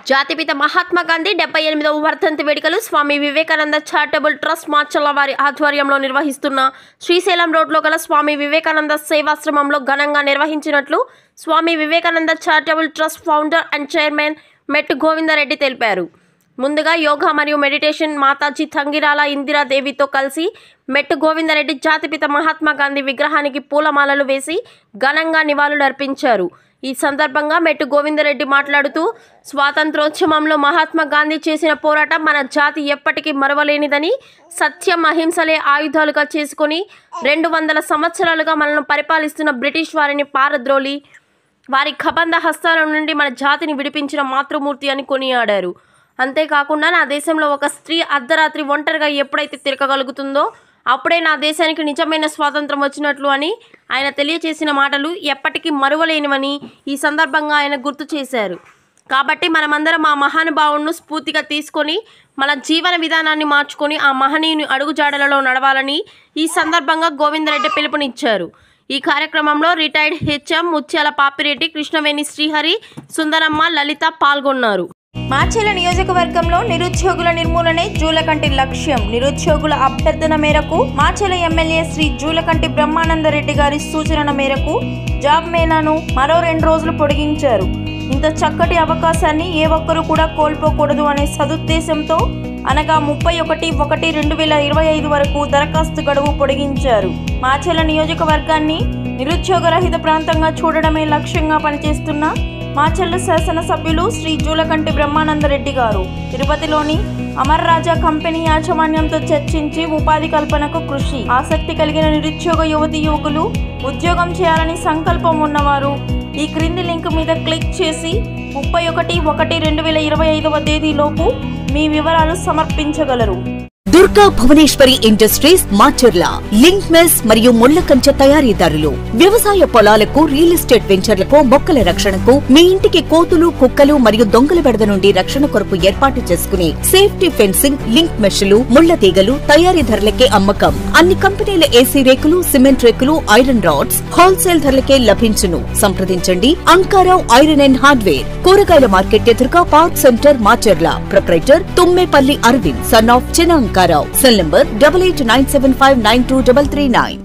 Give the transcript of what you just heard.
జాతిపిత మహాత్మా గాంధీ 78వ వర్ధంతి వేడుకలు స్వామి వివేకానంద చారిటబుల్ ట్రస్ట్ మాచర్ల వారి ఆధ్వర్యంలో నిర్వహిస్తున్న శ్రీశైలం రోడ్లో గల స్వామి వివేకానంద సేవాశ్రమంలో ఘనంగా నిర్వహించినట్లు Swami Vivekananda charitable trust founder and chairman Mettu Govinda Reddy తెలిపారు. ముందుగా యోగా మరియు మెడిటేషన్ మాతాజీ తంగిరాల ఇందిరాదేవితో కలిసి మెట్టు గోవిందరెడ్డి జాతిపిత మహాత్మా గాంధీ విగ్రహానికి పూలమాలలు వేసి ఘనంగా నివాళులర్పించారు. ఈ సందర్భంగా మెట్టు గోవిందరెడ్డి మాట్లాడుతూ స్వాతంత్రోద్యమంలో మహాత్మా గాంధీ చేసిన పోరాటం మన జాతి ఎప్పటికీ మరవలేనిదని, సత్యం అహింసలే ఆయుధాలుగా చేసుకొని 200 సంవత్సరాలుగా మనల్ని పరిపాలిస్తున్న బ్రిటిష్ వారిని పారద్రోలి వారి కబంధ హస్తాల నుండి మన జాతిని విడిపించిన మాతృమూర్తి అని కొనియాడారు. అంతేకాకుండా నా దేశంలో ఒక స్త్రీ అర్ధరాత్రి ఒంటరిగా ఎప్పుడైతే తిరగగలుగుతుందో అప్పుడే నా దేశానికి నిజమైన స్వాతంత్రం వచ్చినట్లు అని ఆయన తెలియచేసిన మాటలు ఎప్పటికీ మరువలేనివని ఈ సందర్భంగా ఆయన గుర్తు చేశారు. కాబట్టి మనమందరం ఆ మహానుభావులను స్ఫూర్తిగా తీసుకొని మన జీవన విధానాన్ని మార్చుకొని ఆ మహనీయుని అడుగుజాడలలో నడవాలని ఈ సందర్భంగా గోవిందరెడ్డి పిలుపునిచ్చారు. ఈ కార్యక్రమంలో రిటైర్డ్ హెచ్ఎం ముత్యాల పాపిరెడ్డి, కృష్ణవేణి శ్రీహరి, సుందరమ్మ, లలిత పాల్గొన్నారు. మాచర్ల నియోజకవర్గంలో నిరుద్యోగుల నిర్మూలనే జూలకంటి లక్ష్యం. నిరుద్యోగుల అభ్యర్థన మేరకు మాచర్ల ఎమ్మెల్యే శ్రీ జూలకంటి బ్రహ్మానందరెడ్డి గారి సూచన మేరకు జాబ్ మేళాను మరో 2 రోజులు పొడిగించారు. ఇంత చక్కటి అవకాశాన్ని ఏ ఒక్కరూ కూడా కోల్పోకూడదు అనే సదుద్దేశంతో అనగా 31/1/2025 వరకు దరఖాస్తు గడువు పొడిగించారు. మాచర్ల నియోజకవర్గాన్ని నిరుద్యోగరహిత ప్రాంతంగా చూడడమే లక్ష్యంగా పనిచేస్తున్న మాచర్ల శాసనసభ్యులు శ్రీ జూలకంటి బ్రహ్మానందరెడ్డి గారు తిరుపతిలోని అమర్ రాజా కంపెనీ యాజమాన్యంతో చర్చించి ఉపాధి కల్పనకు కృషి. ఆసక్తి కలిగిన నిరుద్యోగ యువతీ యువకులు ఉద్యోగం చేయాలని సంకల్పం ఉన్నవారు ఈ క్రింది లింక్ మీద క్లిక్ చేసి 31/1/2025 తేదీలోపు మీ వివరాలు సమర్పించగలరు. Durga Bhuvaneswari industries Macherla link mesh మరియు ముళ్ల కంచె తయారీదారులు. వ్యవసాయ పొలాలకు, రియల్ ఎస్టేట్ వెంచర్లకు, మొక్కల రక్షణకు, మీ ఇంటికి కోతులు, కుక్కలు మరియు దొంగల బెడద నుండి రక్షణ కొరకు ఏర్పాటు చేసుకునే సేఫ్టీ ఫెన్సింగ్, లింక్ మెష్లు, ముళ్ల తీగలు తయారీ ధరలకే అమ్మకం. అన్ని కంపెనీల ఏసీ రేకులు, సిమెంట్ రేకులు, ఐరన్ రాడ్స్ హోల్సేల్ ధరలకే లభించును. సంప్రదించండి అంకారావు ఐరన్ అండ్ హార్డ్వేర్, కూరగాయల మార్కెట్ ఎదురుగా park centre Macherla. Proprietor Tummepalli Aravind, son of Chinna Ankarao. Cell number 8897592339.